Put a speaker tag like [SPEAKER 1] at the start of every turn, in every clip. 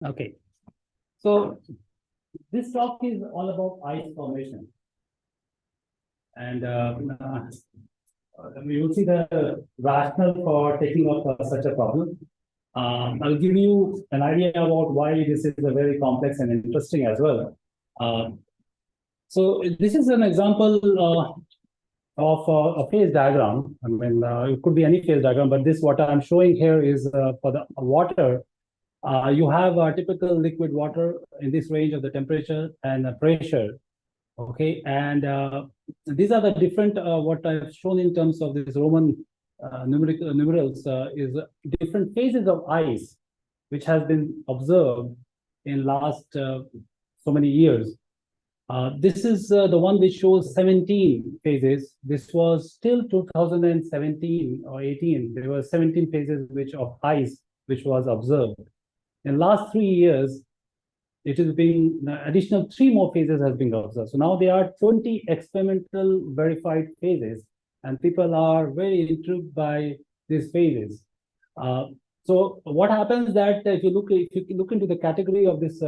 [SPEAKER 1] Okay, so this talk is all about ice formation, and we will see the rationale for taking up such a problem. I'll give you an idea about why this is a very complex and interesting as well. So this is an example of a phase diagram. I mean, it could be any phase diagram, but this what I'm showing here is for the water. You have a typical liquid water in this range of the temperature and the pressure. Okay, and these are the different what I've shown in terms of this Roman numerals is different phases of ice, which has been observed in last so many years. This is the one which shows 17 phases. This was till 2017 or 18. There were 17 phases which of ice which was observed. In last 3 years, it is being additional 3 more phases has been observed. So now there are 20 experimental verified phases, and people are very intrigued by these phases. So what happens that if you look into the category of these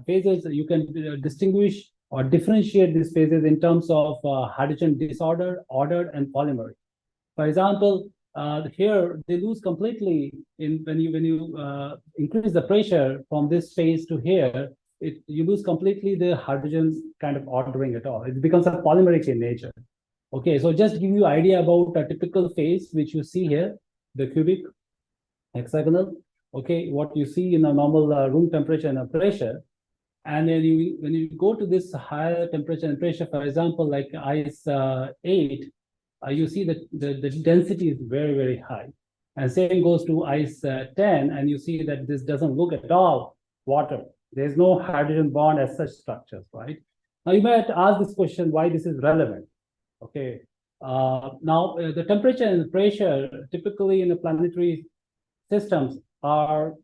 [SPEAKER 1] phases, you can distinguish or differentiate these phases in terms of hydrogen disordered, ordered, and polymery. For example, here they lose completely when you increase the pressure from this phase to here. You lose completely the hydrogens kind of ordering at all. It becomes a polymeric in nature. Okay, so just give you idea about a typical phase which you see here, the cubic hexagonal. Okay, what you see in a normal room temperature and pressure. And then when you go to this higher temperature and pressure, for example, like ice 8, you see that the density is very, very high. And same goes to ice 10, and you see that this doesn't look at all water. There's no hydrogen bond as such structures, right? Now you might ask this question, why this is relevant? Okay. Now the temperature and pressure typically in the planetary systems are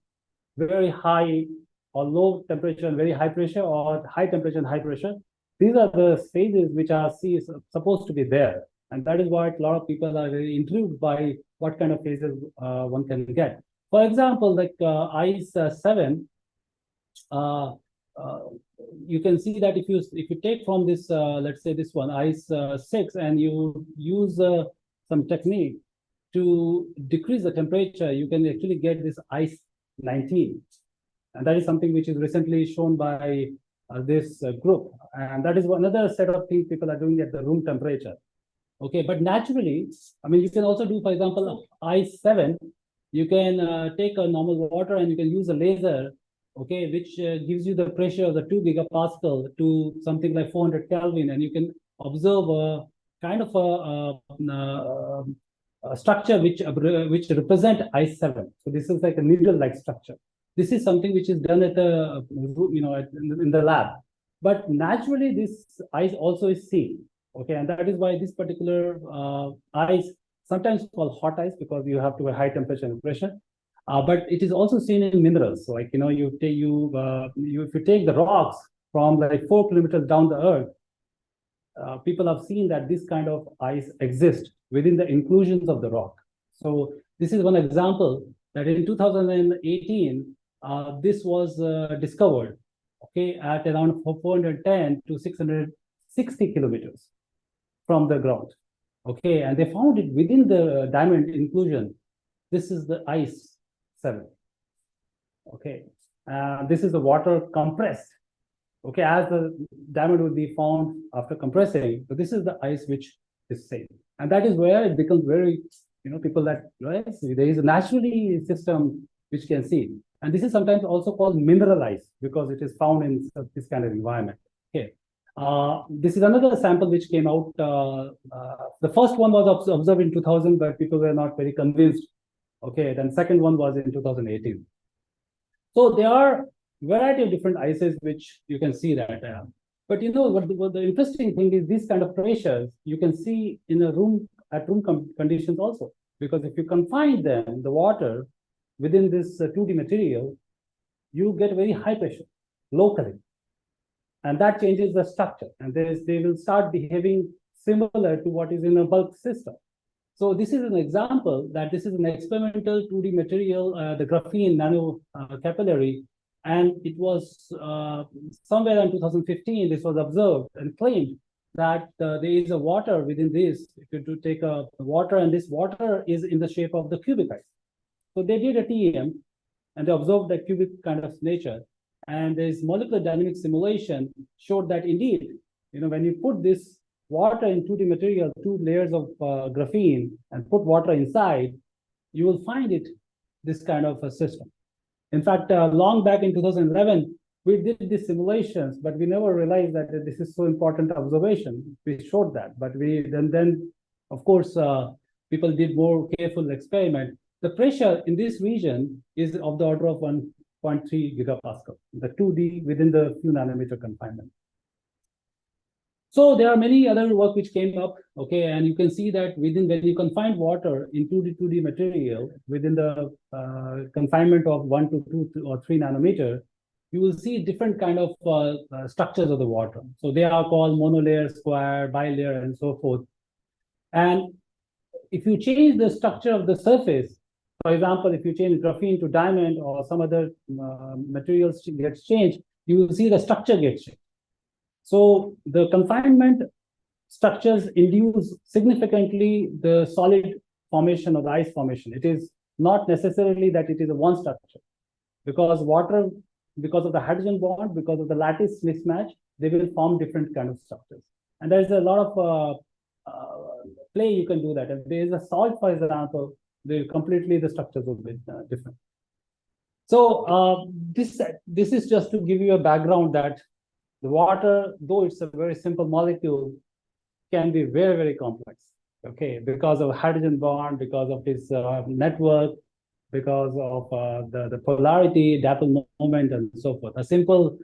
[SPEAKER 1] very high or low temperature and very high pressure, or high temperature and high pressure. These are the phases which are supposed to be there. And that is why a lot of people are very intrigued by what kind of phases one can get. For example, like ice 7, you can see that if you take from this, let's say this one, ice 6, and you use some technique to decrease the temperature, you can actually get this ice 19. And that is something which is recently shown by this group. And that is another set of things people are doing at the room temperature. Okay, but naturally, I mean, you can also do, for example, ice 7. You can take a normal water and you can use a laser, okay, which gives you the pressure of the 2 gigapascal to something like 400 Kelvin, and you can observe a kind of a structure which represent ice 7. So this is like a needle-like structure. This is something which is done at the in the lab, but naturally this ice also is seen. Okay, and that is why this particular ice, sometimes called hot ice because you have to have high temperature and pressure, but it is also seen in minerals. So like if you take the rocks from like 4 kilometers down the earth, people have seen that this kind of ice exists within the inclusions of the rock. So this is one example that in 2018 this was discovered. Okay, at around 410 to 660 kilometers from the ground. Okay, and they found it within the diamond inclusion. This is the ice 7. Okay, this is the water compressed. Okay, as the diamond would be found after compressing. So this is the ice which is safe, and that is where it becomes very, people that right, there is a naturally system which can see, and this is sometimes also called mineral ice because it is found in this kind of environment. Okay. This is another sample which came out. The first one was observed in 2000, but people were not very convinced. Okay, then second one was in 2018. So there are variety of different ices which you can see that. But what the interesting thing is these kind of pressures you can see in a room at room conditions also, because if you confine them, the water within this 2D material, you get very high pressure locally. And that changes the structure, and they will start behaving similar to what is in a bulk system. So this is an example that this is an experimental 2D material, the graphene nano capillary, And it was somewhere in 2015, this was observed and claimed that there is a water within this. If you do take a water, and this water is in the shape of the cubic ice. So they did a TEM, and they observed the cubic kind of nature. And this molecular dynamic simulation showed that indeed, when you put this water in 2D material, 2 layers of graphene, and put water inside, you will find it this kind of a system. In fact, long back in 2011, we did these simulations, but we never realized that this is so important observation. We showed that, but then of course, people did more careful experiment. The pressure in this region is of the order of 1.3 gigapascal, the 2D within the few nanometer confinement. So there are many other work which came up, okay, and you can see that when you confine water in 2D material within the confinement of 1 to 2 or 3 nanometer, you will see different kind of structures of the water. So they are called monolayer, square, bilayer, and so forth. And if you change the structure of the surface, for example, if you change graphene to diamond or some other materials gets changed, you will see the structure gets changed. So the confinement structures induce significantly the solid formation or the ice formation. It is not necessarily that it is a one structure, because water, because of the hydrogen bond, because of the lattice mismatch, they will form different kind of structures. And there's a lot of play you can do that. If there is a salt, for example, the structures will be different. So this is just to give you a background that the water, though it's a very simple molecule, can be very, very complex, okay, because of hydrogen bond, because of its network, because of the polarity, dipole moment, and so forth. A simple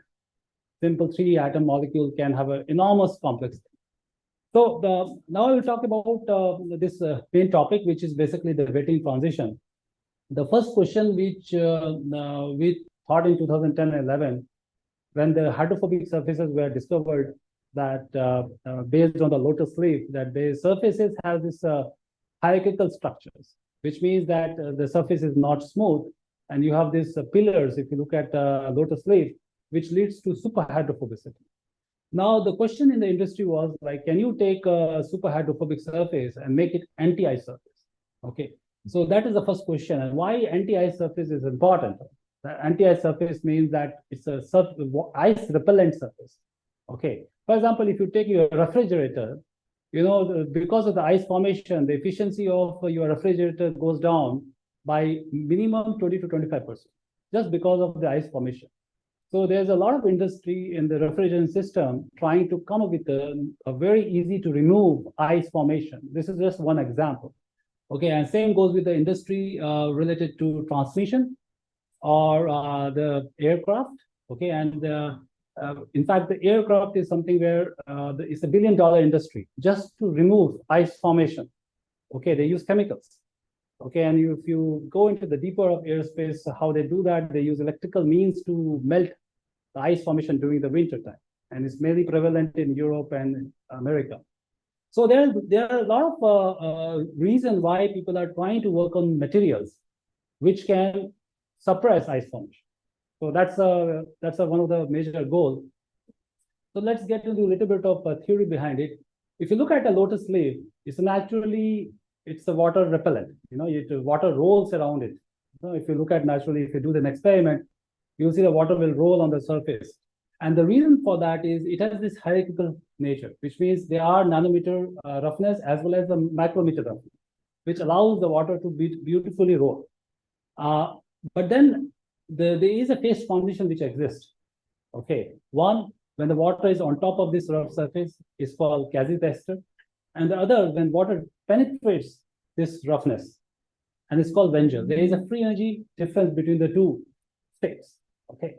[SPEAKER 1] 3-atom molecule can have an enormous complexity. So now I will talk about this main topic, which is basically the wetting transition. The first question which we thought in 2010 and 11, when the hydrophobic surfaces were discovered, that based on the lotus leaf, that the surfaces have this hierarchical structures, which means that the surface is not smooth, and you have these pillars, if you look at lotus leaf, which leads to superhydrophobicity. Now, the question in the industry was like, can you take a superhydrophobic surface and make it anti-ice surface? Okay, so that is the first question. And why anti-ice surface is important? The anti-ice surface means that it's a ice repellent surface. Okay. For example, if you take your refrigerator, because of the ice formation, the efficiency of your refrigerator goes down by minimum 20 to 25%, just because of the ice formation. So there's a lot of industry in the refrigerant system trying to come up with a very easy to remove ice formation. This is just one example. Okay, and same goes with the industry related to transmission or the aircraft. Okay, and in fact, the aircraft is something where it's a $1 billion industry just to remove ice formation. Okay, they use chemicals. Okay, and if you go into the deeper of airspace, how they do that, they use electrical means to melt the ice formation during the winter time, and it's mainly prevalent in Europe and America. So there are a lot of reasons why people are trying to work on materials which can suppress ice formation. So that's one of the major goals. So let's get into a little bit of theory behind it. If you look at a lotus leaf, it's a water repellent. Water rolls around it. If you look at naturally, if you do an experiment, you'll see the water will roll on the surface. And the reason for that is it has this hierarchical nature, which means there are nanometer roughness as well as the micrometer roughness, which allows the water to be beautifully roll. But then there is a phase transition which exists. Okay, one, when the water is on top of this rough surface, is called quasi-tester, and the other, when water penetrates this roughness, and it's called Wenger. There is a free energy difference between the two states. Okay,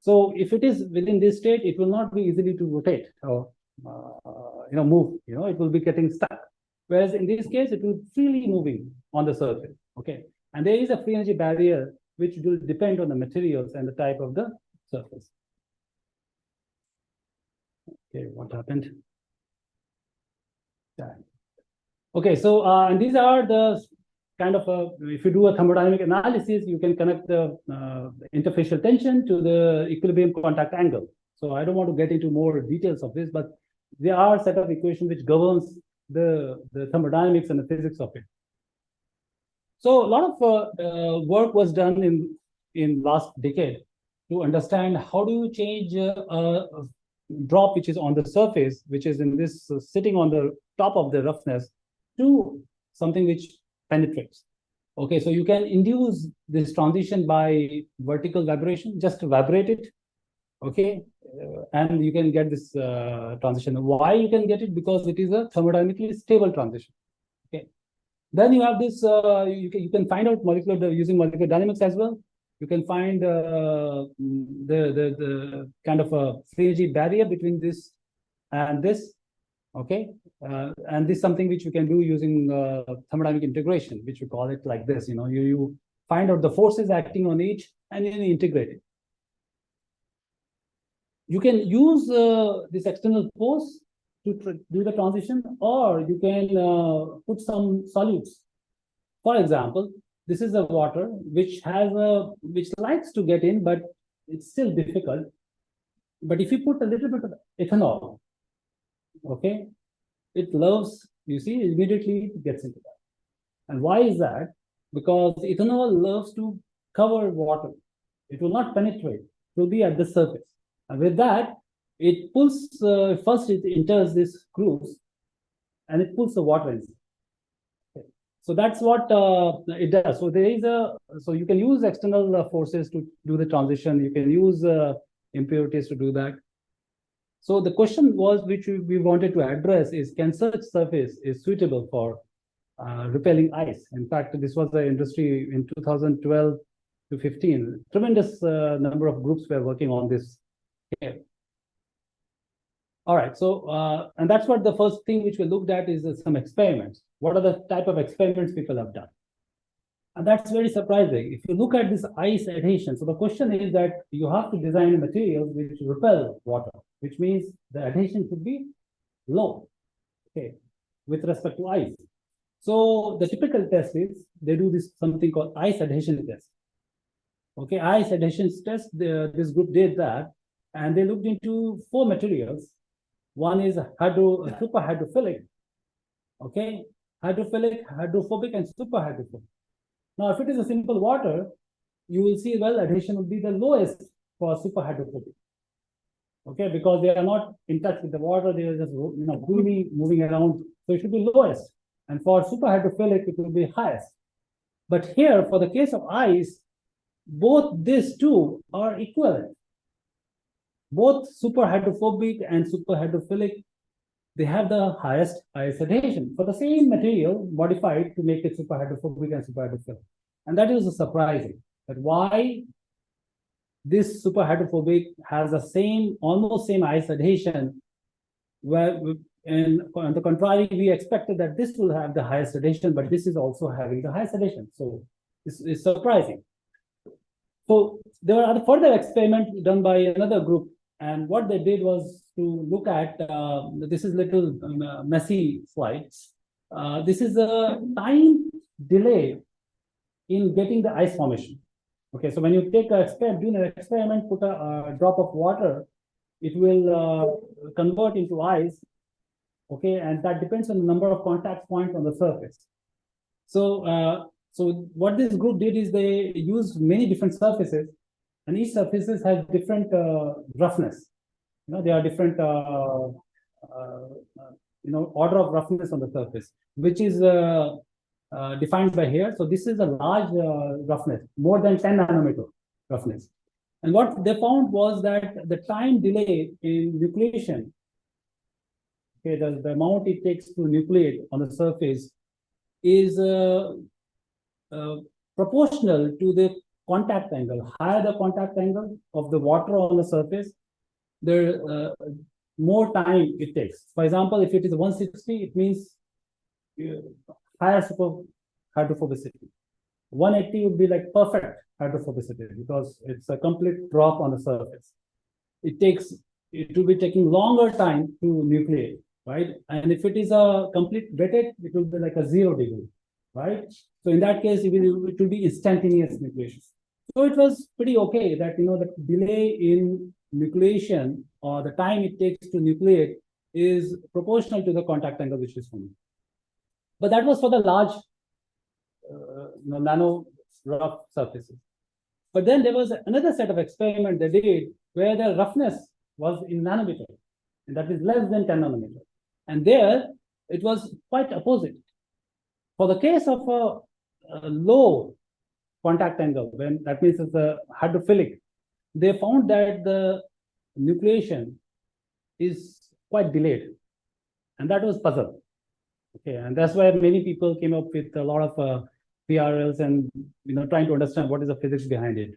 [SPEAKER 1] so if it is within this state, it will not be easily to rotate or move. It will be getting stuck. Whereas in this case, it will freely moving on the surface. Okay, and there is a free energy barrier which will depend on the materials and the type of the surface. Okay, what happened? Yeah. Okay, so and these are the kind of a, if you do a thermodynamic analysis, you can connect the interfacial tension to the equilibrium contact angle. So I don't want to get into more details of this, but there are a set of equations which governs the thermodynamics and the physics of it. So a lot of work was done in last decade to understand how do you change a drop which is on the surface, which is in this sitting on the top of the roughness, to something which penetrates. Okay, so you can induce this transition by vertical vibration, just vibrate it. Okay, and you can get this transition. Why you can get it? Because it is a thermodynamically stable transition. Okay, then you have this. You can find out using molecular dynamics as well. You can find the kind of a free energy barrier between this and this. Okay, and this is something which you can do using thermodynamic integration, which we call it like this. You find out the forces acting on each and then integrate it. You can use this external force to do the transition, or you can put some solutes. For example, this is a water which likes to get in, but it's still difficult. But if you put a little bit of ethanol, okay, it loves, you see, immediately it gets into that. And why is that? Because ethanol loves to cover water. It will not penetrate. It will be at the surface. And with that, it pulls, first it enters this grooves, and it pulls the water inside. Okay. So that's what it does. So so you can use external forces to do the transition. You can use impurities to do that. So the question was, which we wanted to address, is can such surface is suitable for repelling ice? In fact, this was the industry in 2012 to 15. Tremendous number of groups were working on this here. All right, so and that's what the first thing which we looked at is some experiments. What are the type of experiments people have done? And that's very surprising. If you look at this ice adhesion, so the question is that you have to design materials which repel water, which means the adhesion should be low, okay, with respect to ice. So the typical test is they do this something called ice adhesion test. Okay, ice adhesion test, this group did that, and they looked into 4 materials. One is super hydrophilic, okay, hydrophilic, hydrophobic, and super hydrophobic. Now, if it is a simple water, you will see, well, adhesion will be the lowest for super hydrophobic. Okay, because they are not in touch with the water, they are just freely moving around, so it should be lowest. And for super hydrophilic, it will be highest. But here, for the case of ice, both these two are equivalent. Both super hydrophobic and super hydrophilic, they have the highest ice adhesion for the same material modified to make it super hydrophobic and super hydrophilic. And that is surprising, that why this super hydrophobic has the same, almost same ice adhesion, and on the contrary, we expected that this will have the highest adhesion, but this is also having the highest adhesion. So this is surprising. So there were further experiments done by another group, and what they did was to look at, this is little messy slides. This is a time delay in getting the ice formation. Okay, so when you take an experiment, do an experiment, put a drop of water, it will convert into ice. Okay, and that depends on the number of contact points on the surface. So, so what this group did is they used many different surfaces, and each surfaces has different roughness. There are different order of roughness on the surface, which is defined by here. So this is a large roughness, more than 10 nanometer roughness. And what they found was that the time delay in nucleation, okay, the amount it takes to nucleate on the surface is proportional to the contact angle. Higher the contact angle of the water on the surface, the more time it takes. For example, if it is 160, it means higher super hydrophobicity. 180 would be like perfect hydrophobicity because it's a complete drop on the surface. It will be taking longer time to nucleate, right? And if it is a complete wetted, it will be like a 0 degree. right? So in that case, it will be instantaneous nucleation. So it was pretty okay that, the delay in nucleation or the time it takes to nucleate is proportional to the contact angle which is formed. But that was for the large, nano rough surfaces. But then there was another set of experiment they did where the roughness was in nanometer, and that is less than 10 nanometer. And there it was quite opposite. For the case of a low contact angle, when that means it's a hydrophilic, they found that the nucleation is quite delayed, and that was puzzle. Okay, and that's why many people came up with a lot of PRLs and trying to understand what is the physics behind it.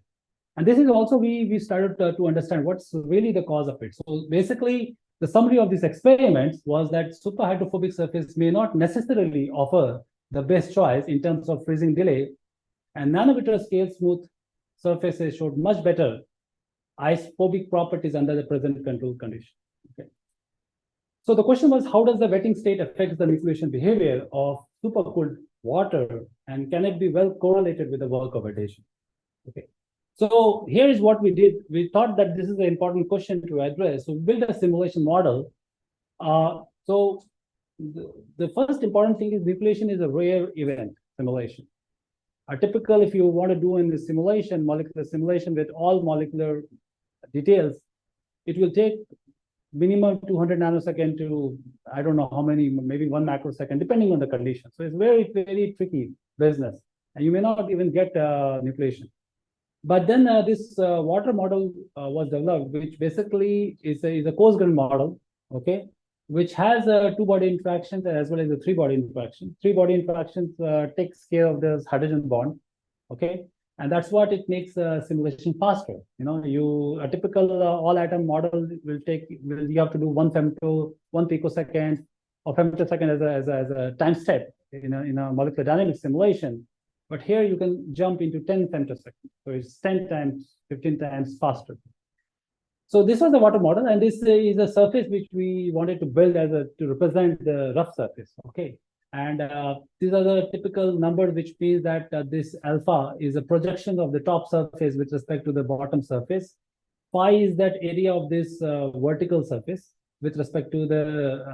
[SPEAKER 1] And this is also we started to understand what's really the cause of it. So basically, the summary of these experiments was that superhydrophobic surface may not necessarily offer the best choice in terms of freezing delay, and nanometer scale smooth surfaces showed much better ice-phobic properties under the present control condition. Okay. So the question was, how does the wetting state affect the nucleation behavior of supercooled water, and can it be well correlated with the work of adhesion? Okay. So here is what we did. We thought that this is an important question to address. So we built a simulation model. So the first important thing is nucleation is a rare event simulation. A typical, if you want to do in the simulation, molecular simulation with all molecular details, it will take minimum 200 nanosecond to, I don't know how many, maybe 1 microsecond, depending on the condition. So it's very, very tricky business. And you may not even get nucleation. But then this water model was developed, which basically is a coarse-grained model, okay, which has 2-body interactions as well as a 3-body interaction. 3-body interactions takes care of this hydrogen bond, okay, and that's what it makes simulation faster. A typical all-atom model you have to do 1 picosecond or femtosecond as a time step in a molecular dynamics simulation. But here you can jump into 10 femtoseconds. So it's 10 times, 15 times faster. So this was the water model, and this is a surface which we wanted to build to represent the rough surface. Okay. And these are the typical numbers, which means that this alpha is a projection of the top surface with respect to the bottom surface. Phi is that area of this vertical surface with respect to the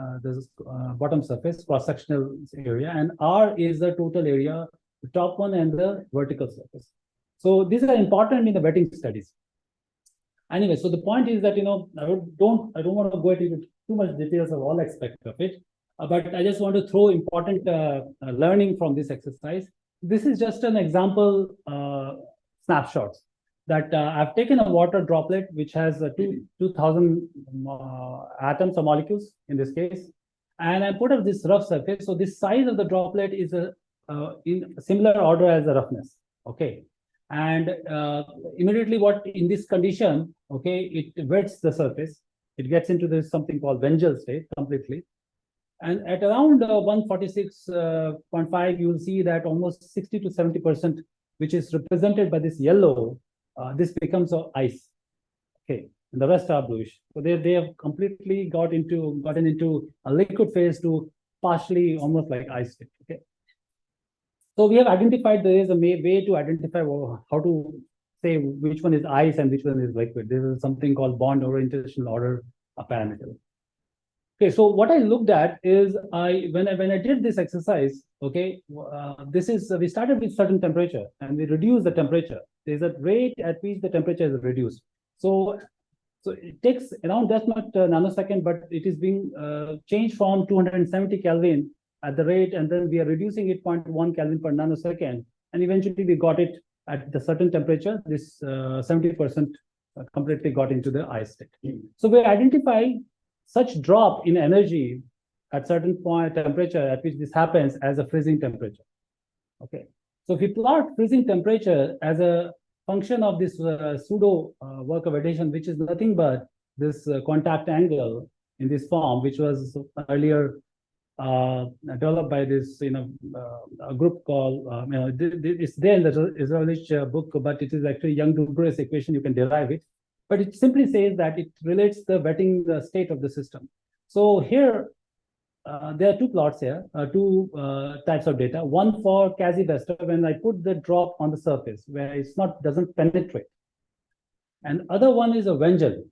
[SPEAKER 1] bottom surface, cross-sectional area. And R is the total area, the top one and the vertical surface. So these are important in the wetting studies. Anyway, so the point is that, I don't want to go into too much details of all aspects of it, but I just want to throw important learning from this exercise. This is just an example snapshots that I've taken a water droplet, which has 2,000 atoms or molecules in this case, and I put up this rough surface. So this size of the droplet is in similar order as the roughness, okay? And immediately what in this condition, okay, it wets the surface. It gets into this something called Wengel state completely. And at around 146.5, you will see that almost 60 to 70%, which is represented by this yellow, this becomes ice, okay? And the rest are bluish. So they have completely gotten into a liquid phase to partially almost like ice state, okay? So we have identified there is a way to identify how to say which one is ice and which one is liquid. This is something called bond orientation order parameter. Okay, so what I looked at is when I did this exercise, okay, we started with certain temperature and we reduced the temperature. There's a rate at which the temperature is reduced. So it takes around that much nanosecond, but it is being changed from 270 Kelvin at the rate, and then we are reducing it 0.1 Kelvin per nanosecond, and eventually we got it at the certain temperature. This 70% completely got into the ice state. So we identify such drop in energy at certain point temperature at which this happens as a freezing temperature. Okay, so if we plot freezing temperature as a function of this pseudo work of adhesion, which is nothing but this contact angle in this form, which was earlier developed by this, a group called, it's there in the Israeli book, but it is actually Young-Douglas equation. You can derive it, but it simply says that it relates the wetting state of the system. So here, there are two plots here, two types of data. One for Cassie-Bester, when I put the drop on the surface where it's not doesn't penetrate, and other one is a Wengel,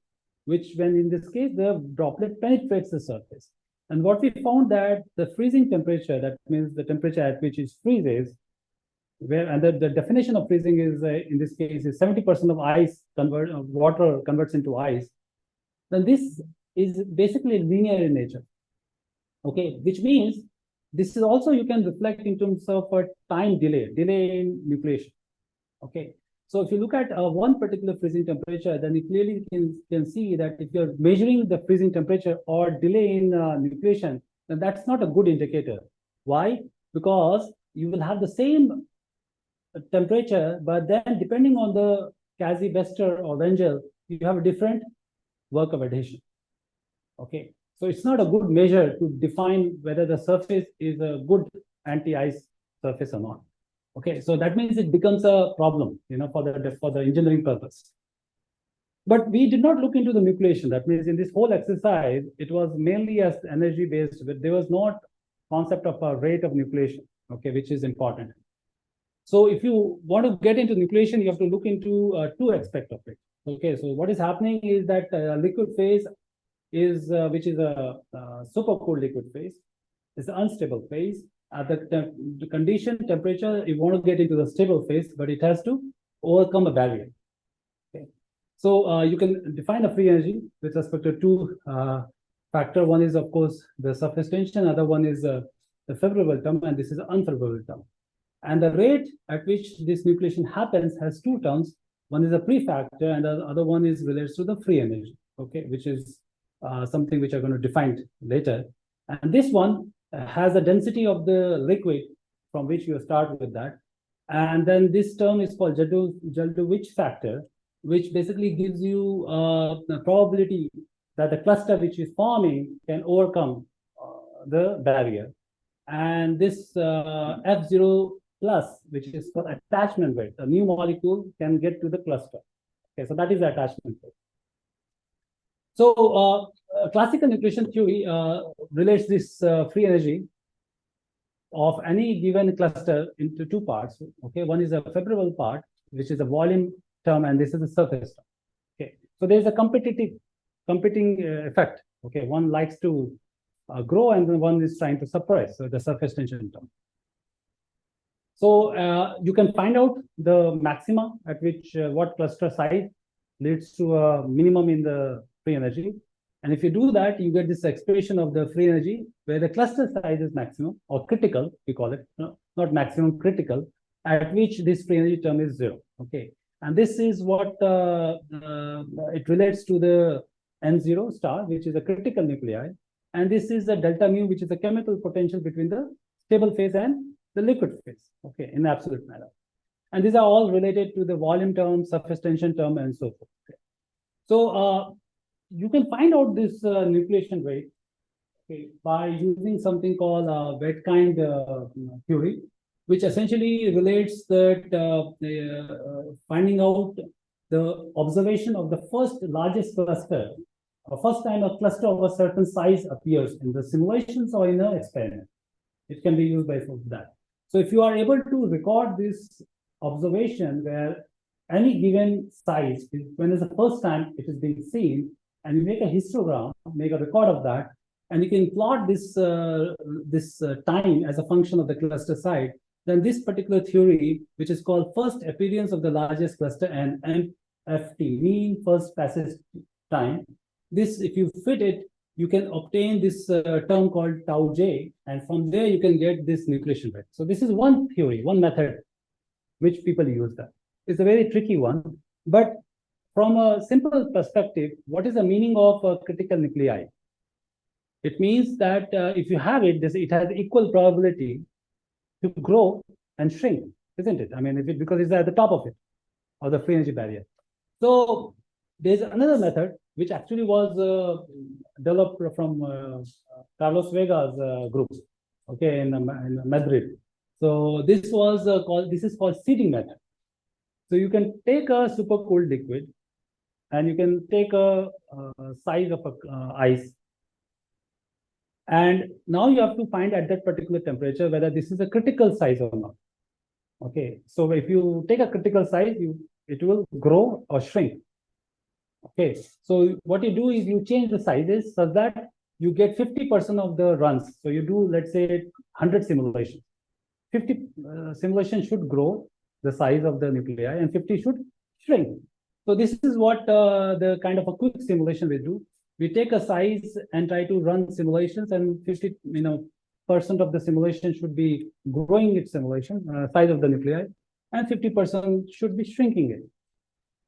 [SPEAKER 1] which when in this case the droplet penetrates the surface. And what we found that the freezing temperature, that means the temperature at which it freezes, where and the definition of freezing is in this case is 70% of ice water converts into ice. Then this is basically linear in nature. Okay, which means this is also you can reflect in terms of a time delay in nucleation. Okay, so if you look at one particular freezing temperature, then you clearly can see that if you're measuring the freezing temperature or delay in nucleation, then that's not a good indicator. Why? Because you will have the same temperature, but then depending on the Cassie-Bester or Wengel, you have a different work of adhesion. Okay, so it's not a good measure to define whether the surface is a good anti-ice surface or not. Okay, so that means it becomes a problem, for the engineering purpose. But we did not look into the nucleation. That means in this whole exercise, it was mainly as energy based, but there was not concept of a rate of nucleation, okay, which is important. So if you want to get into nucleation, you have to look into two aspects of it. Okay, so what is happening is that liquid phase is, which is a supercooled liquid phase, is an unstable phase. At the condition temperature, you want to get into the stable phase, but it has to overcome a barrier. Okay, so you can define a free energy with respect to two factor. One is of course the surface tension. Other one is the favorable term, and this is an unfavorable term. And the rate at which this nucleation happens has two terms. One is a prefactor, and the other one is relates to the free energy. Okay, which is something which I'm going to define later. And this one has a density of the liquid from which you start with that. And then this term is called Jaldo-Witch factor, which basically gives you the probability that the cluster which is forming can overcome the barrier. And this F0 plus, which is for attachment rate, a new molecule can get to the cluster. Okay, so that is the attachment rate. So classical nucleation theory relates this free energy of any given cluster into two parts. Okay, one is a favorable part, which is a volume term, and this is the surface term. Okay, so there is a competing effect. Okay, one likes to grow, and then one is trying to suppress the surface tension term. So you can find out the maxima at which what cluster size leads to a minimum in the free energy. And if you do that, you get this expression of the free energy where the cluster size is maximum or critical, we call it, not maximum, critical, at which this free energy term is 0. Okay, and this is what it relates to the N0 star, which is a critical nuclei. And this is the delta mu, which is the chemical potential between the stable phase and the liquid phase, okay, in absolute manner. And these are all related to the volume term, surface tension term, and so forth. Okay. So you can find out this nucleation rate, okay, by using something called Wedekind theory, which essentially relates that finding out the observation of the first largest cluster, first time a cluster of a certain size appears in the simulations or in an experiment. It can be used by that. So if you are able to record this observation where any given size, when it's the first time it is being seen, and you make a histogram, make a record of that, and you can plot this time as a function of the cluster size, then this particular theory, which is called first appearance of the largest cluster and MFT, mean first passage time, this, if you fit it, you can obtain this term called tau j, and from there you can get this nucleation rate. So this is one theory, one method which people use that. It's a very tricky one, but from a simple perspective, what is the meaning of a critical nuclei? It means that if you have it, it has equal probability to grow and shrink, isn't it? I mean, because it's at the top of it, or the free energy barrier. So there's another method which actually was developed from Carlos Vega's group, okay, in Madrid. So this was called seeding method. So you can take a supercooled liquid, and you can take a size of ice, And now you have to find at that particular temperature whether this is a critical size or not. Okay, so if you take a critical size, it will grow or shrink. Okay, so what you do is you change the sizes so that you get 50% of the runs. So you do, let's say, 100 simulations. 50 simulations should grow the size of the nuclei and 50 should shrink. So this is what the kind of a quick simulation we do. We take a size and try to run simulations, and 50% of the simulation should be growing its simulation size of the nuclei, and 50% should be shrinking it.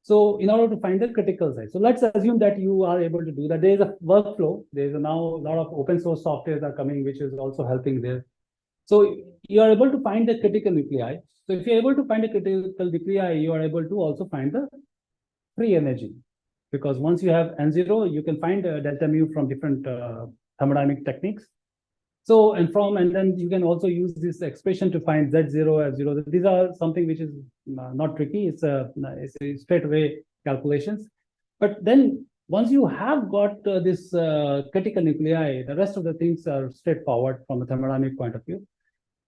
[SPEAKER 1] So in order to find the critical size. So let's assume that you are able to do that. There is a workflow. There is now a lot of open source softwares are coming, which is also helping there. So you are able to find the critical nuclei. So if you're able to find a critical nuclei, you are able to also find the free energy. Because once you have N0, you can find delta mu from different thermodynamic techniques. So, and then you can also use this expression to find Z0, F0. These are something which is not tricky. It's a straight away calculations. But then once you have got this critical nuclei, the rest of the things are straightforward from a thermodynamic point of view.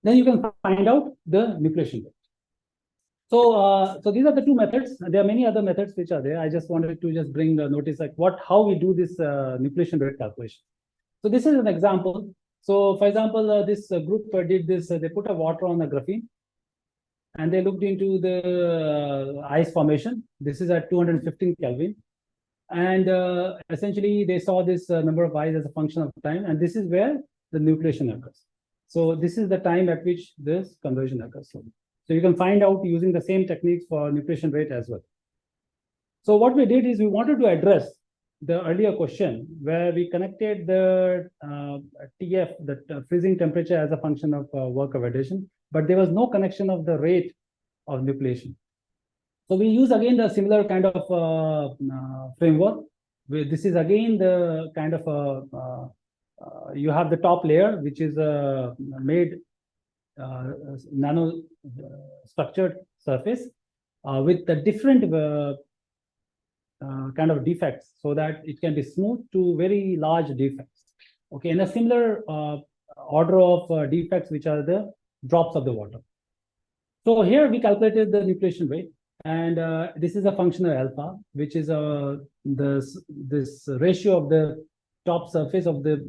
[SPEAKER 1] Then you can find out the nucleation rate. So these are the two methods. There are many other methods which are there. I just wanted to just bring the notice like how we do this nucleation rate calculation. So this is an example. So for example, this group did this. They put a water on a graphene, and they looked into the ice formation. This is at 215 Kelvin. And essentially, they saw this number of ice as a function of time. And this is where the nucleation occurs. So this is the time at which this conversion occurs. So you can find out using the same techniques for nucleation rate as well. So what we did is we wanted to address the earlier question where we connected the TF, the freezing temperature, as a function of work of addition, but there was no connection of the rate of nucleation. So we use again the similar kind of framework. This is again the kind of you have the top layer, which is made nano structured surface with the different kind of defects, so that it can be smooth to very large defects. Okay, in a similar order of defects, which are the drops of the water. So here we calculated the nucleation rate, and this is a function of alpha, which is this ratio of the top surface of the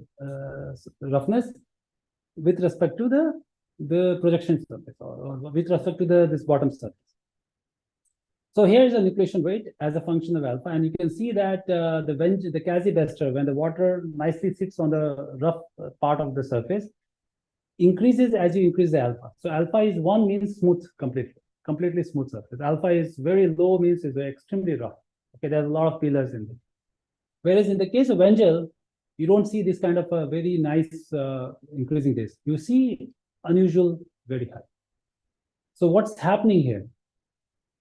[SPEAKER 1] roughness with respect to the projection surface, or with respect to this bottom surface. So here is a nucleation rate as a function of alpha, and you can see that the Quasi-Bester, when the water nicely sits on the rough part of the surface, increases as you increase the alpha. So alpha is 1 means smooth, completely smooth surface. Alpha is very low, means it's extremely rough. Okay, there's a lot of pillars in it. Whereas in the case of Angel, you don't see this kind of a very nice increasing this. You see unusual, very high. So what's happening here?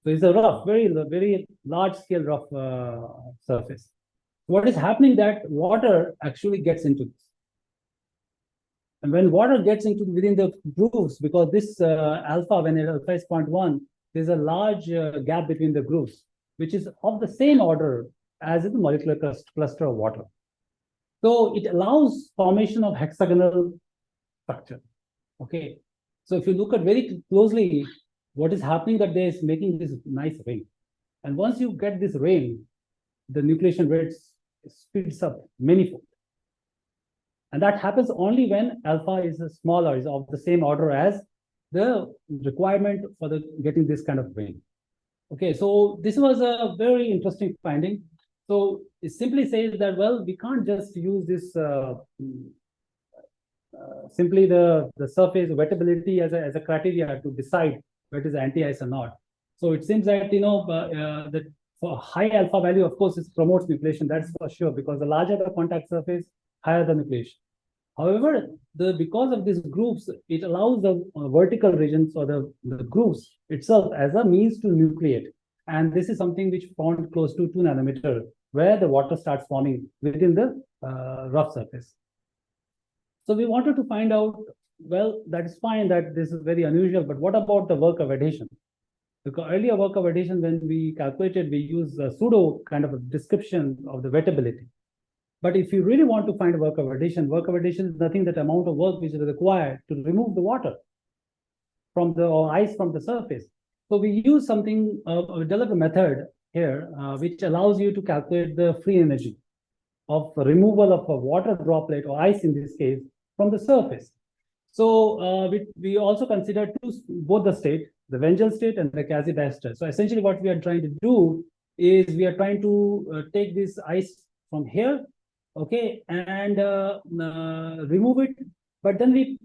[SPEAKER 1] So it's a rough, very large scale rough surface. What is happening that water actually gets into this. And when water gets into within the grooves, because this alpha, when alpha is 0.1, there's a large gap between the grooves, which is of the same order as in the molecular cluster of water. So it allows formation of hexagonal structure. Okay. So if you look at very closely, what is happening that there is making this nice ring. And once you get this ring, the nucleation rate speeds up manyfold. And that happens only when alpha is smaller, is of the same order as the requirement for getting this kind of ring. Okay, so this was a very interesting finding. So it simply says that, well, we can't just use this simply the surface wettability as a criteria to decide whether it is anti-ice or not. So it seems that, that for high alpha value, of course, it promotes nucleation, that's for sure, because the larger the contact surface, higher the nucleation. However, because of these grooves, it allows the vertical regions or the grooves itself as a means to nucleate. And this is something which found close to 2 nanometer, where the water starts forming within the rough surface. So we wanted to find out, well, that is fine that this is very unusual, but what about the work of adhesion? Because earlier work of adhesion, when we calculated, we used a pseudo kind of a description of the wettability. But if you really want to find work of addition is nothing that amount of work which is required to remove the water from the or ice from the surface. So we use something, develop a method here, which allows you to calculate the free energy of removal of a water droplet or ice in this case from the surface. So we also consider both the state, the Wengel state and the Quasi-Baxter. So essentially what we are trying to do is we are trying to take this ice from here, okay, and remove it, but then we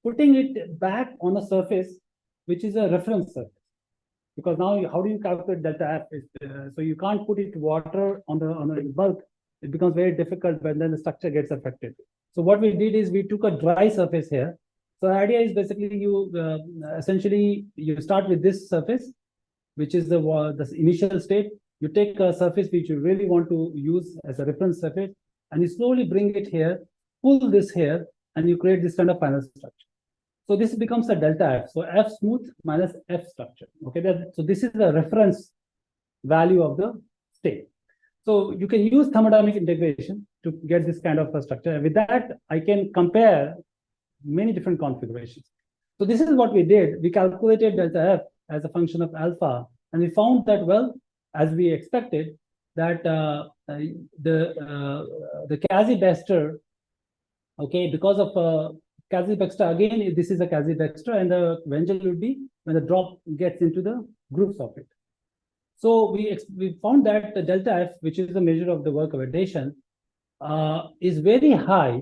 [SPEAKER 1] putting it back on a surface which is a reference surface. Because now how do you calculate delta F? So you can't put it water on the bulk. It becomes very difficult, but then the structure gets affected. So what we did is we took a dry surface here. So the idea is basically you essentially you start with this surface, which is the initial state. You take a surface which you really want to use as a reference surface, and you slowly bring it here, pull this here, and you create this kind of final structure. So this becomes a delta F. So F smooth minus F structure. Okay, so this is the reference value of the state. So you can use thermodynamic integration to get this kind of a structure. And with that, I can compare many different configurations. So this is what we did. We calculated delta F as a function of alpha, and we found that, well, as we expected, that the Quasi-Baxter, okay, because of Quasi-Baxter, again, this is a Quasi-Baxter, and the Wengel will be when the drop gets into the grooves of it. So we found that the delta F, which is the measure of the work of addition, is very high,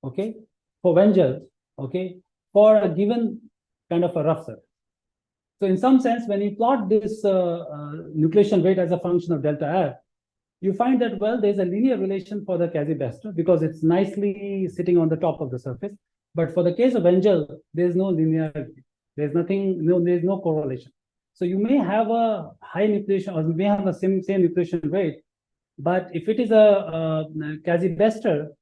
[SPEAKER 1] okay, for Wengel, okay, for a given kind of a rough surface. So in some sense, when you plot this nucleation rate as a function of delta F, you find that, well, there's a linear relation for the Quasi-Baxter because it's nicely sitting on the top of the surface. But for the case of Wengel, there's no linearity. There's no correlation. So you may have a high nucleation, or you may have the same nucleation rate, but if it is a Quasi-Baxter,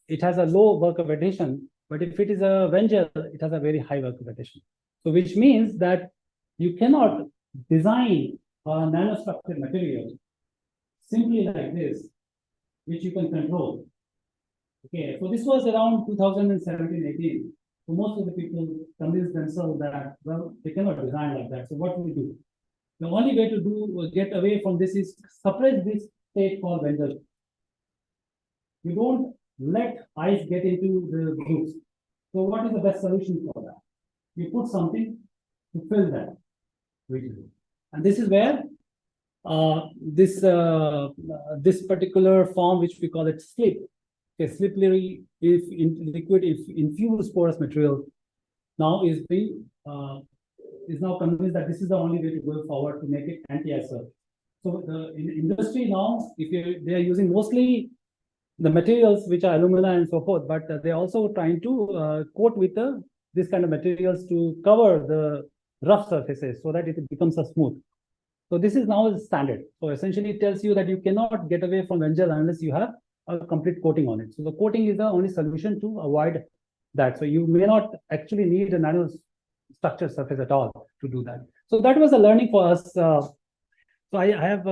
[SPEAKER 1] it has a low work of addition. But if it is a Wengel, it has a very high work of addition. So which means that you cannot design a nanostructured material simply like this, which you can control. Okay, so this was around 2017-18. So most of the people convinced themselves that, well, they cannot design like that. So what do we do? The only way to get away from this is suppress this state called Wengel. You don't let ice get into the grooves. So what is the best solution for that? You put something to fill that region. And this is where this particular form, which we call it slip, okay, slippery if in liquid, if infused porous material, now is now convinced that this is the only way to go forward to make it anti-ice surface. So in the industry now, they are using mostly the materials which are alumina and so forth, but they're also trying to coat with this kind of materials to cover the rough surfaces so that it becomes a smooth. So this is now standard. So essentially it tells you that you cannot get away from Wengel unless you have a complete coating on it. So the coating is the only solution to avoid that. So you may not actually need a nano structured surface at all to do that. So that was a learning for us. So I have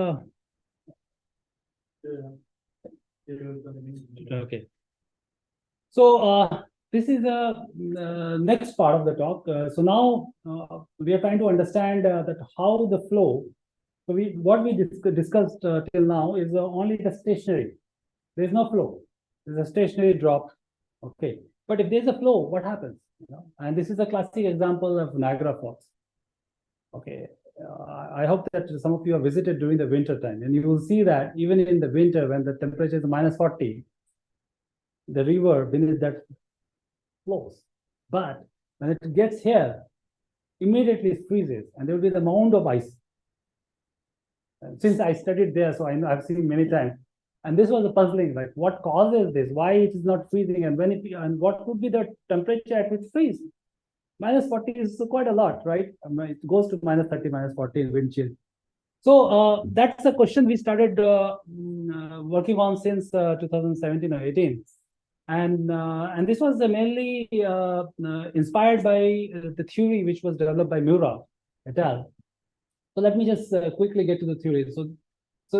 [SPEAKER 1] okay. So this is the next part of the talk. So now we are trying to understand that how the flow. So what we discussed till now is only the stationary. There's no flow. There's a stationary drop. Okay. But if there's a flow, what happens? You know? And this is a classic example of Niagara Falls. Okay. I hope that some of you have visited during the winter time, and you will see that even in the winter, when the temperature is -40, the river beneath that flows. But when it gets here, immediately it freezes, and there will be the mound of ice. Since I studied there, so I know I've seen many times. And this was a puzzling, like what causes this? Why it is not freezing, and and what could be the temperature at which it freezes? -40 is quite a lot, right? It goes to -30, -40 in wind chill. So that's a question we started working on since 2017 or 18. And this was mainly inspired by the theory which was developed by Mura et al. So let me just quickly get to the theory. So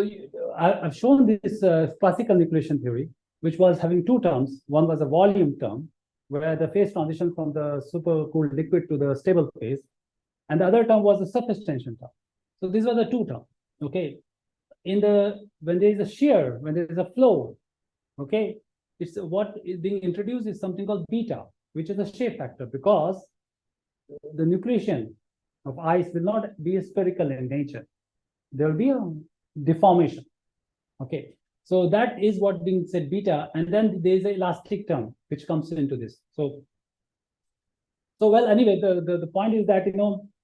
[SPEAKER 1] I've shown this classical nucleation theory, which was having two terms. One was a volume term, where the phase transition from the supercooled liquid to the stable phase, and the other term was the surface tension term. So these were the two terms. Okay, when there is a shear, when there is a flow, okay, it's what is being introduced is something called beta, which is a shape factor, because the nucleation of ice will not be spherical in nature. There will be a deformation. Okay, so that is what being said beta, and then there is an elastic term which comes into this. So well, anyway, the point is that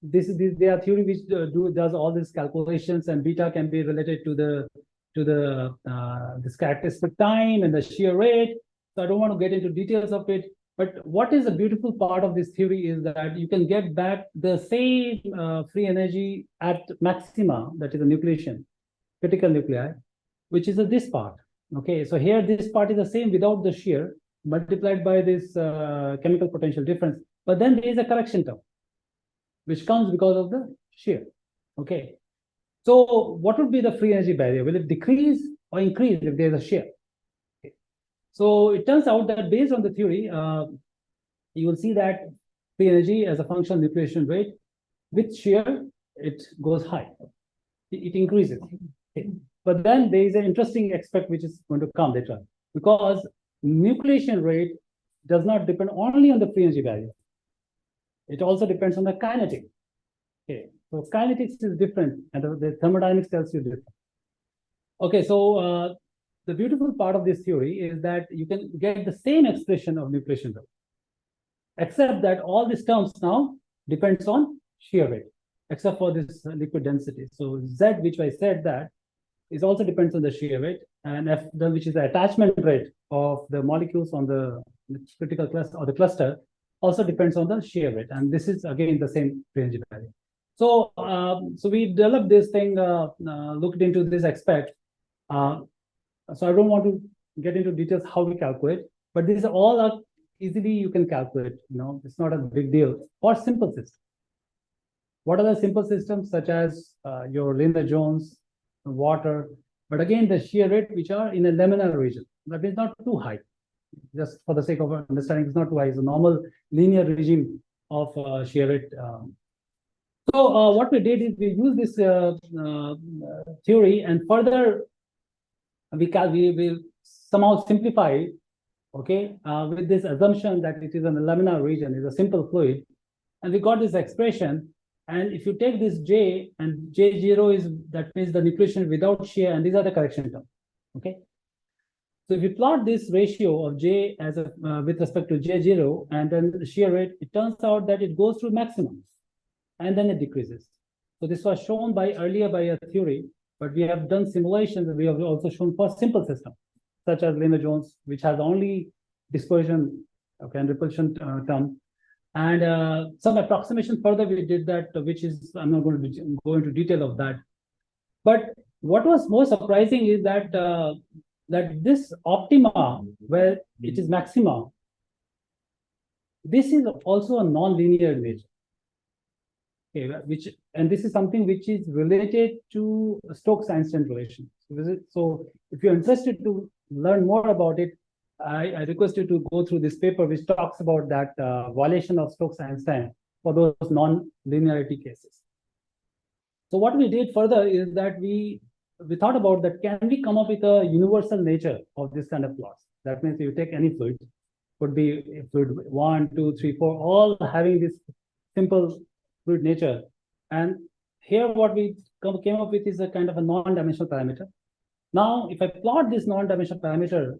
[SPEAKER 1] there are theory which does all these calculations, and beta can be related to this characteristic time and the shear rate. So I don't want to get into details of it. But what is the beautiful part of this theory is that you can get back the same free energy at maxima, that is the nucleation, critical nuclei, which is this part. Okay, so here this part is the same without the shear, multiplied by this chemical potential difference. But then there is a correction term, which comes because of the shear. Okay, so what would be the free energy barrier? Will it decrease or increase if there is a shear? Okay. So it turns out that based on the theory, you will see that free energy as a function of nucleation rate, with shear, it goes high. It increases. Okay. But then there is an interesting aspect which is going to come later, because nucleation rate does not depend only on the free energy barrier. It also depends on the kinetic. Okay, so kinetics is different, and the thermodynamics tells you different. Okay, so the beautiful part of this theory is that you can get the same expression of nucleation rate, except that all these terms now depends on shear rate, except for this liquid density. So Z, which I said that, is also depends on the shear rate, and F, which is the attachment rate of the molecules on the critical cluster or the cluster, also depends on the shear rate, and this is again the same free energy barrier. So, so we developed this thing, looked into this aspect. So I don't want to get into details how we calculate, but these are all easily you can calculate. It's not a big deal for simple systems. What are the simple systems such as your Lindner-Jones, water, but again the shear rate which are in a laminar region, that is not too high. Just for the sake of understanding, it's not too high. It's a normal linear regime of shear rate. So what we did is we used this theory, and further we will somehow simplify it, okay, with this assumption that it is in the laminar region, is a simple fluid, and we got this expression. And if you take this J, and J0 is, that means the nucleation without shear, and these are the correction terms. Okay. So if you plot this ratio of J as a with respect to J0 and then the shear rate, it turns out that it goes to maximum and then it decreases. So this was shown earlier by a theory, but we have done simulations, and we have also shown for simple systems, such as Lindner-Jones, which has only dispersion, okay, and repulsion term. And some approximation further we did that, which is, I'm not going to go into detail of that. But what was more surprising is that that this optima, where it is maxima, this is also a non-linear nature. Okay, and this is something which is related to Stokes-Einstein relation. So if you're interested to learn more about it, I request you to go through this paper which talks about that violation of Stokes-Einstein for those non-linearity cases. So what we did further is that we thought about that, can we come up with a universal nature of this kind of plots? That means you take any fluid, could be fluid 1, 2, 3, 4, all having this simple fluid nature. And here what we came up with is a kind of a non-dimensional parameter. Now, if I plot this non-dimensional parameter,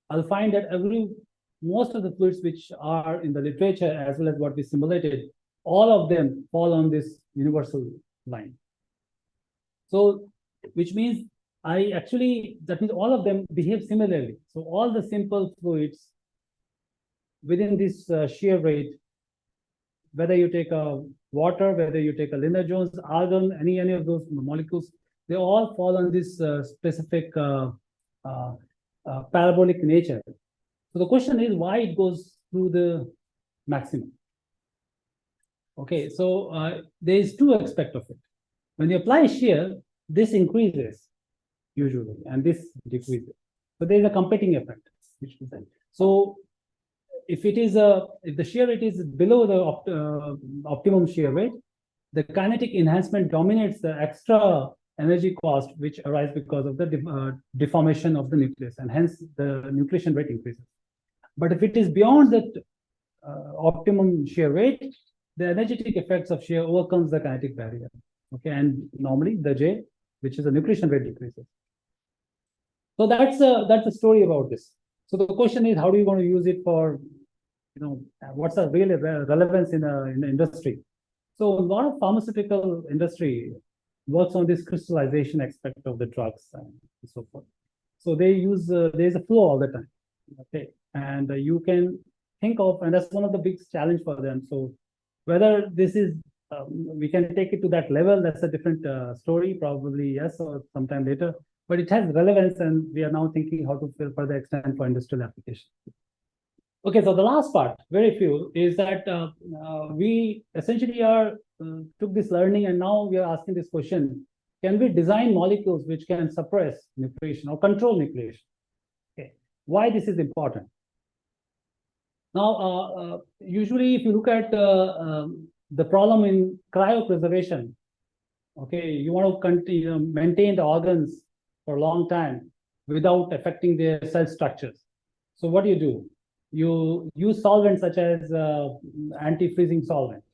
[SPEAKER 1] I'll find that most of the fluids which are in the literature, as well as what we simulated, all of them fall on this universal line. So, which means that means all of them behave similarly. So all the simple fluids within this shear rate, whether you take a water, whether you take a Lindner-Jones, argon, any of those molecules, they all fall on this specific parabolic nature. So the question is why it goes through the maximum. Okay, so there is two aspects of it. When you apply shear, this increases. usually, and this decreases. So there is a competing effect. So if the shear rate is below the optimum shear rate, the kinetic enhancement dominates the extra energy cost which arises because of the deformation of the nucleus, and hence the nucleation rate increases. But if it is beyond the optimum shear rate, the energetic effects of shear overcomes the kinetic barrier. Okay, and normally the J, which is the nucleation rate, decreases. So that's the story about this. So the question is, how do you want to use it for, what's the real relevance in the industry? So a lot of pharmaceutical industry works on this crystallization aspect of the drugs and so forth. So they use there's a flow all the time. Okay, and you can think of, and that's one of the big challenge for them. So whether this is we can take it to that level, that's a different story, probably yes, or sometime later. But it has relevance, and we are now thinking how to further extend for industrial application. Okay, so the last part, very few, is that we essentially took this learning, and now we are asking this question: can we design molecules which can suppress nucleation or control nucleation? Okay, why this is important? Now, usually, if you look at the problem in cryopreservation, okay, you want to maintain the organs for a long time without affecting their cell structures. So what do? You use solvents such as anti-freezing solvent.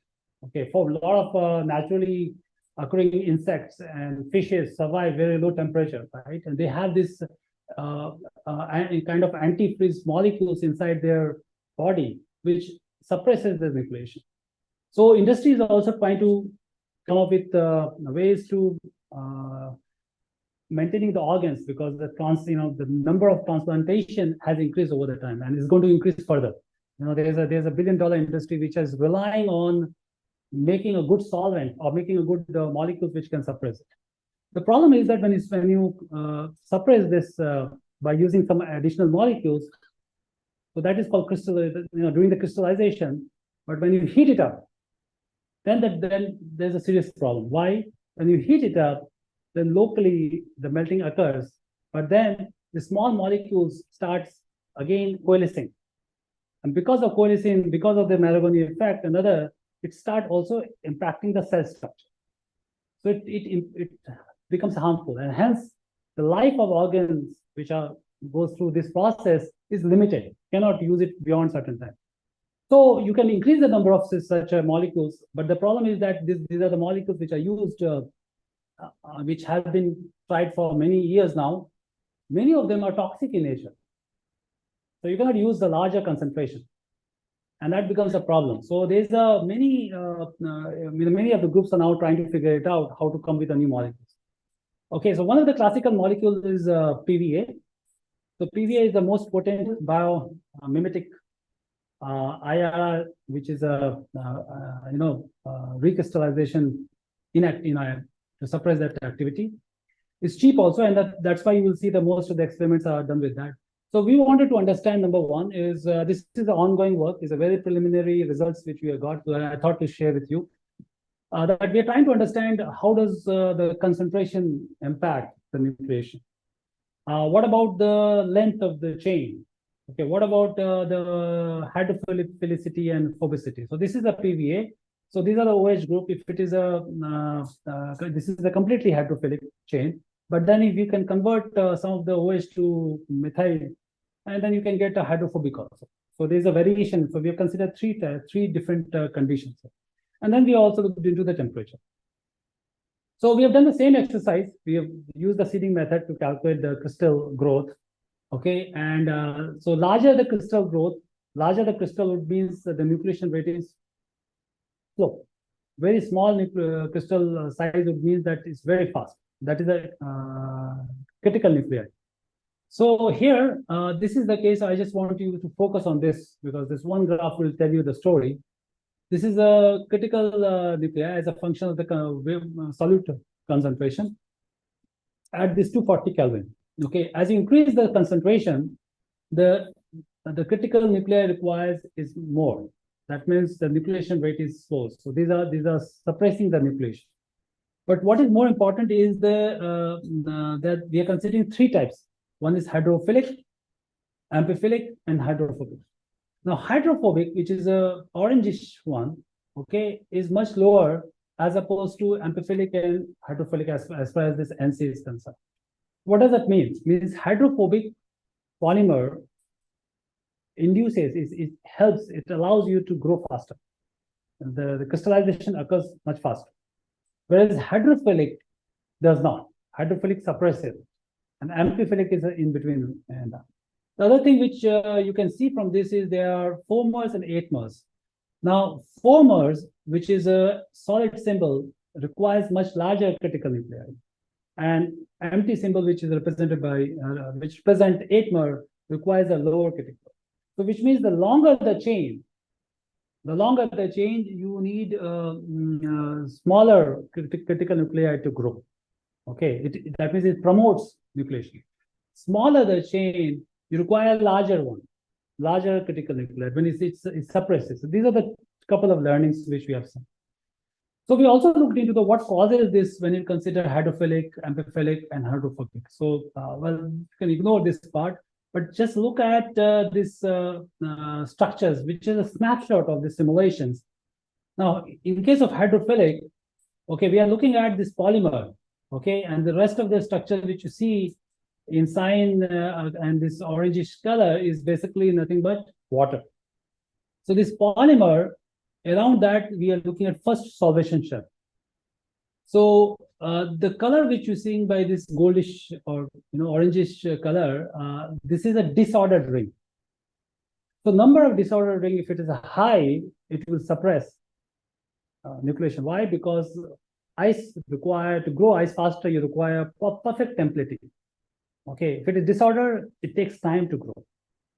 [SPEAKER 1] Okay, for a lot of naturally occurring insects and fishes survive very low temperature, right? And they have this kind of anti-freeze molecules inside their body, which suppresses the nucleation. So industry is also trying to come up with ways to maintaining the organs, because the number of transplantation has increased over the time and is going to increase further. There's a $1 billion industry which is relying on making a good solvent or making a good molecules which can suppress it. The problem is that when you suppress this by using some additional molecules, so that is called doing the crystallization. But when you heat it up, then there's a serious problem. Why? When you heat it up, then locally the melting occurs, but then the small molecules starts again coalescing. And because of coalescing, because of the Maragoni effect, it start also impacting the cell structure. So it becomes harmful, and hence the life of organs which goes through this process is limited. Cannot use it beyond certain time. So you can increase the number of such molecules, but the problem is that these are the molecules which are used, which have been tried for many years now. Many of them are toxic in nature. So you cannot use the larger concentration, and that becomes a problem. So there's many of the groups are now trying to figure it out, how to come with a new molecules. Okay, so one of the classical molecules is PVA. So PVA is the most potent biomimetic IR, which is a recrystallization to suppress that activity. It's cheap also, and that's why you will see the most of the experiments are done with that. So we wanted to understand, number one is this is the ongoing work, is a very preliminary results which we have got. So I thought to share with you that we are trying to understand how does the concentration impact the nucleation. What about the length of the chain? Okay, what about the hydrophilicity and phobicity? So this is a PVA. So these are the OH group. If it is this is a completely hydrophilic chain, but then if you can convert some of the OH to methyl, and then you can get a hydrophobic also. So there's a variation. So we have considered three different conditions, and then we also looked into the temperature. So we have done the same exercise. We have used the seeding method to calculate the crystal growth. Okay, and so larger the crystal growth, larger the crystal means the nucleation rate is slow. Very small crystal size would mean that it's very fast. That is a critical nuclei. So here, this is the case. I just want you to focus on this because this one graph will tell you the story. This is a critical nuclei as a function of the solute concentration at this 240 Kelvin. Okay, as you increase the concentration, the critical nuclei requires is more. That means the nucleation rate is slow. So these are suppressing the nucleation. But what is more important is that we are considering three types. One is hydrophilic, amphiphilic, and hydrophobic. Now, hydrophobic, which is a orangish one, okay, is much lower as opposed to amphiphilic and hydrophilic as far as this NC is concerned. What does that mean? It means hydrophobic polymer induces, it helps, it allows you to grow faster. The crystallization occurs much faster. Whereas hydrophilic does not. Hydrophilic suppresses, and amphiphilic is in between. And the other thing which you can see from this is there are 4-mers and 8-mers. Now, 4-mers, which is a solid symbol, requires much larger critical nuclei, and empty symbol, which is represented by which present 8-mer, requires a lower critical. So, which means the longer the chain, you need smaller critical nuclei to grow. Okay, that means it promotes nucleation. Smaller the chain, you require a larger one, larger critical nuclei. When it suppresses. So these are the couple of learnings which we have seen. So we also looked into what causes this when you consider hydrophilic, amphiphilic, and hydrophobic. So, well, you can ignore this part, but just look at these structures, which is a snapshot of the simulations. Now, in case of hydrophilic, okay, we are looking at this polymer, okay, and the rest of the structure which you see in cyan and this orangish color is basically nothing but water. So this polymer, around that, we are looking at first solvation shell. So the color which you're seeing by this goldish or orangish color, this is a disordered ring. So number of disordered ring, if it is a high, it will suppress nucleation. Why? Because ice require to grow ice faster, you require perfect templating. Okay, if it is disordered, it takes time to grow.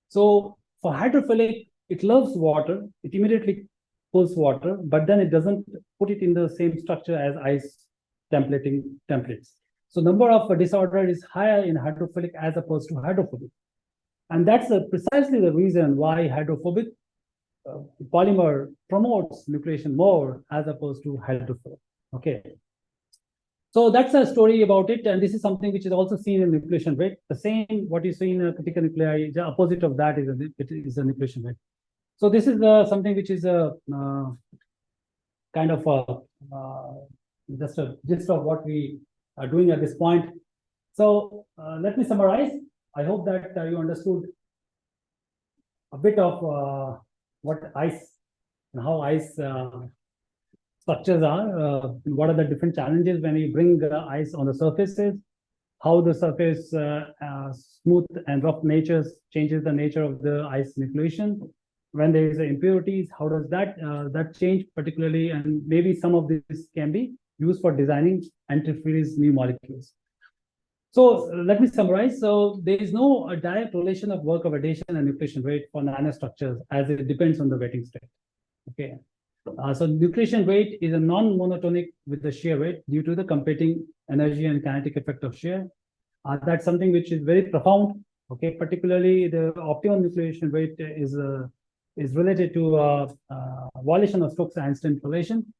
[SPEAKER 1] So for hydrophilic, it loves water. It immediately pulls water, but then it doesn't put it in the same structure as ice templates. So number of disorder is higher in hydrophilic as opposed to hydrophobic. And that's precisely the reason why hydrophobic polymer promotes nucleation more as opposed to hydrophilic. Okay. So that's a story about it. And this is something which is also seen in nucleation rate. The same, what you see in a critical nuclei, the opposite of that is a nucleation rate. So this is something which is a kind of just a gist of what we are doing at this point. So let me summarize. I hope that you understood a bit of what ice and how ice structures are, what are the different challenges when you bring ice on the surfaces, how the surface smooth and rough natures changes the nature of the ice nucleation. When there is impurities, how does that change particularly, and maybe some of this can be used for designing antifreeze new molecules. So let me summarize. So there is no direct relation of work of adhesion and nucleation rate for nanostructures, as it depends on the wetting state. Okay. So nucleation rate is a non-monotonic with the shear rate due to the competing energy and kinetic effect of shear. That's something which is very profound. Okay, particularly the optimum nucleation rate is related to violation of Stokes-Einstein relation.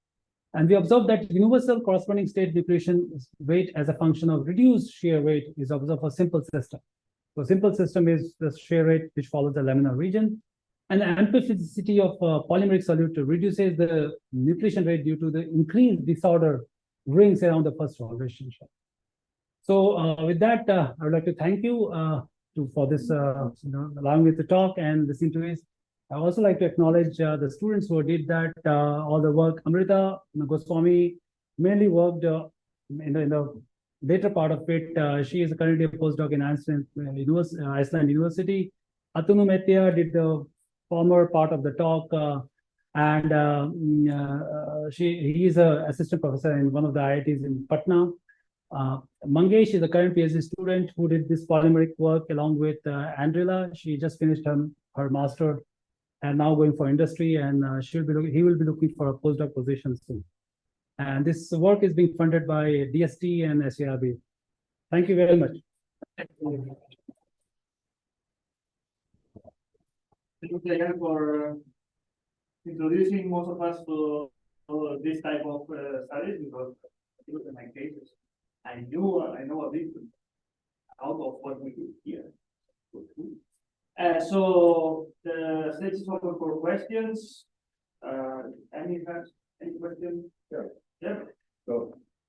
[SPEAKER 1] And we observe that universal corresponding state nucleation rate as a function of reduced shear rate is observed for simple system. So simple system is the shear rate which follows the laminar region. And the amphiphicity of polymeric solute reduces the nucleation rate due to the increased disorder rings around the first solvation shell. So with that, I would like to thank you for this, allowing me to talk and listen to it. I also like to acknowledge the students who did that, all the work. Amrita Goswami mainly worked in the later part of it. She is currently a postdoc in Iceland University. Atunu Metia did the former part of the talk, and he is an assistant professor in one of the IITs in Patna. Mangesh is a current PhD student who did this polymeric work along with Andrila. She just finished her master and now going for industry, and he will be looking for a postdoc position soon. And this work is being funded by DST and SARB. Thank you very much.
[SPEAKER 2] Thank you, Jayant, for introducing most of us to this type of studies, because particularly in my cases, I know a little out of what we do here. So the stage is open for questions. Any question?
[SPEAKER 3] Yeah.
[SPEAKER 2] Yeah.
[SPEAKER 3] So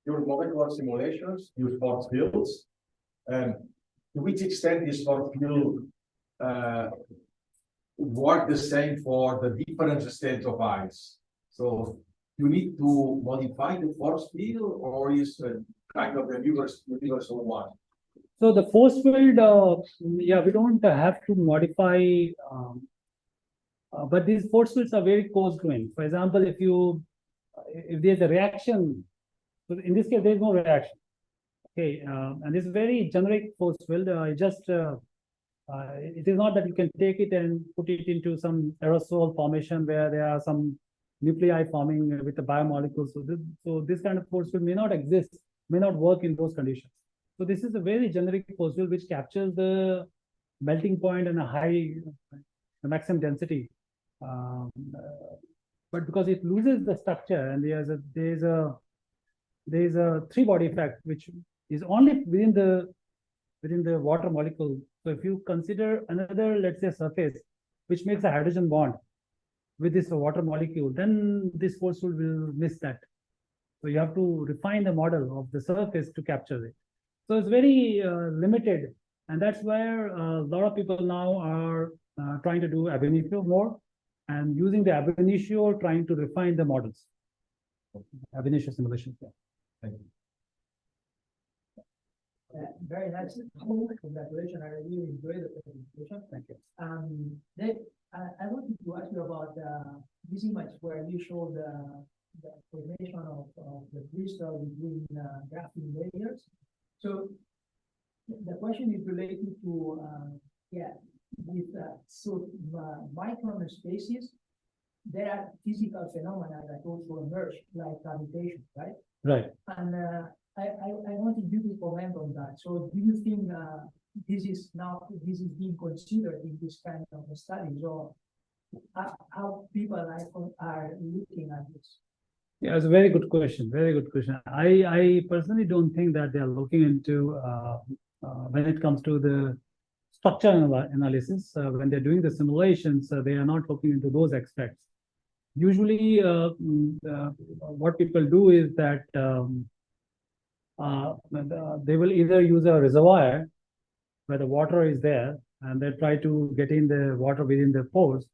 [SPEAKER 3] your molecular simulations use force fields, and to which extent is force field work the same for the different states of ice? So you need to modify the force field, or is kind of the universal one?
[SPEAKER 1] So the force field, yeah, we don't have to modify, but these force fields are very close-grained. For example, if there's a reaction, so in this case there is no reaction. Okay, and this is very generic force field. It is not that you can take it and put it into some aerosol formation where there are some nuclei forming with the biomolecules. So this kind of force field may not exist, may not work in those conditions. So this is a very generic force field which captures the melting point and the maximum density. But because it loses the structure, and there's a three-body effect which is only within the water molecule. So if you consider another, let's say, surface which makes a hydrogen bond with this water molecule, then this force field will miss that. So you have to refine the model of the surface to capture it. So it's very limited, and that's where a lot of people now are trying to do ab initio more, and using the ab initio trying to refine the models. Ab initio simulations. Yeah.
[SPEAKER 3] Thank you.
[SPEAKER 4] Very nice. Congratulations. I really enjoyed the presentation.
[SPEAKER 1] Thank you.
[SPEAKER 4] Dave, I wanted to ask you about this image where you showed the formation of the crystal between graphene layers. So the question is related to with micron spaces, there are physical phenomena that also emerge, like gravitation, right?
[SPEAKER 1] Right.
[SPEAKER 4] And I wanted you to comment on that. So do you think this is being considered in this kind of studies, or how people are looking at this?
[SPEAKER 1] Yeah, it's a very good question. Very good question. I personally don't think that they are looking into when it comes to the structure analysis. When they're doing the simulations, they are not looking into those aspects. Usually, what people do is that they will either use a reservoir where the water is there, and they try to get in the water within the pores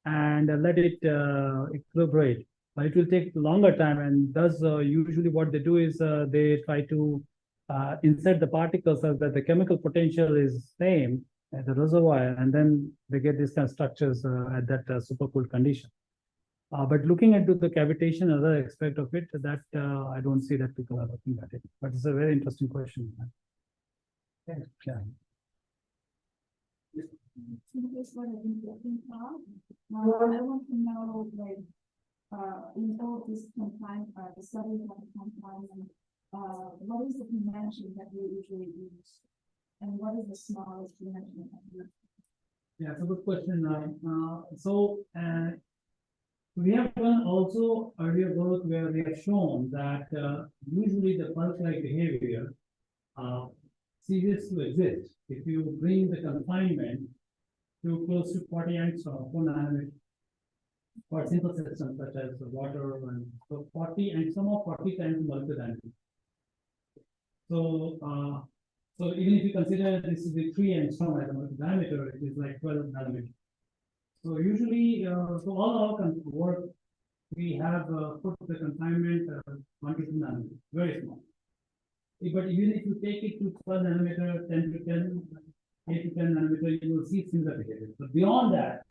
[SPEAKER 1] and let it equilibrate. But it will take longer time, and thus usually what they do is they try to insert the particles so that the chemical potential is same at the reservoir, and then they get these kind of structures at that supercooled condition. But looking into the cavitation, other aspect of it, that I don't see that people are looking at it. But it's a very interesting question.
[SPEAKER 4] Thanks.
[SPEAKER 1] Yeah.
[SPEAKER 5] This is what I've been looking for. I want to know, like, in all this the studies of confinement, what is the dimension that you usually use? And what is the smallest dimension that you use?
[SPEAKER 1] Yeah, it's a good question. We have done also earlier work where we have shown that usually the pulse-like behavior ceases to exist if you bring the confinement to close to 40 angstrom per nanometer for simple systems such as water, and so 40 angstrom or 40 times molecular diameter. So even if you consider this is the 3 angstrom as a molecular diameter, it is like 12 nanometers. So usually, so all our work, we have put the confinement 1 to 2 nanometers, very small. But even if you take it to 12 nanometer, 10 to 10, 8 to 10 nanometer, you will see similar behavior. But beyond that,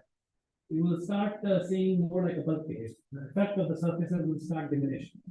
[SPEAKER 1] you will start seeing more like a bulk behavior. The effect of the surfaces will start diminishing.